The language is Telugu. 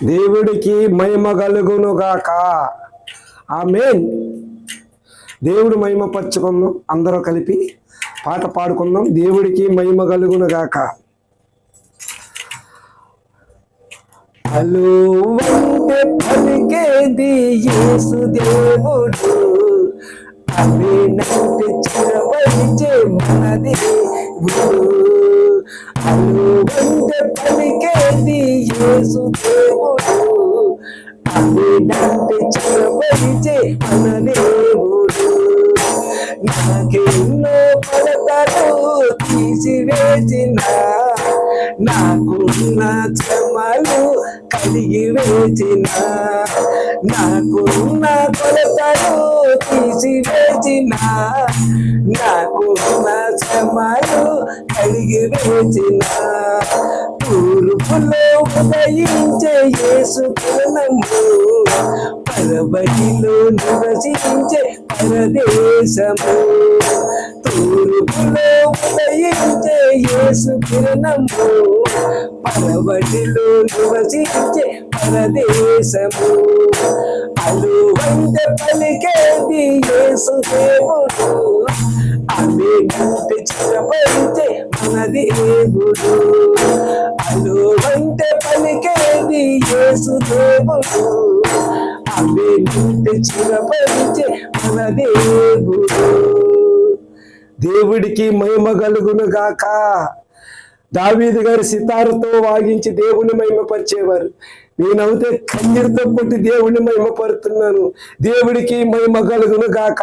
దేవుడికి మహిమ కలుగునుగాక. ఆమేన్. దేవుడు మహిమ పరచుకుందాం. అందరూ కలిపి పాట పాడుకుందాం. దేవుడికి మహిమ కలుగునుగాక. హలో వంటే పలికేది యేసు దేవుడు, అవేనంటే చిరవరిచే మన దేవుడు. హలో వంటే పలికేది యేసు దేవుడు, అవేనంటే చిరవరిచే మన దేవుడు. నాకెన్నో కొలతలు తీసివేసిన, నాకున్న శ్రమలు కలిగి వేచిన, నాకున్న కొలతలు తీసివేసిన, నాకున్న శ్రమలు కలిగి వేచిన, తూర్పులో ఉదయించే యేసు కిరణము, పరబడిలో నివసించే పరదేశము. తూర్పులో ఉదయించే యేసు కిరణము, పరబడిలో నివసించే పరదేశము. అలువంటే పలికేది యేసు దేవుడు, అవేనంటే చిరపరిచే మన దేవుడు. అలువంటే పలికేది యేసు దేవుడు, అవేనంటే చిరపరిచే మన దేవుడు. దేవుడికి మహిమ కలుగును గాక. దావీదు గారి సితారుతో వాగించి దేవుని మహిమపరిచేవారు. నేనైతే కన్నీరుతో కొట్టి దేవుని మహిమపరుతున్నాను. దేవుడికి మహిమ కలుగును గాక.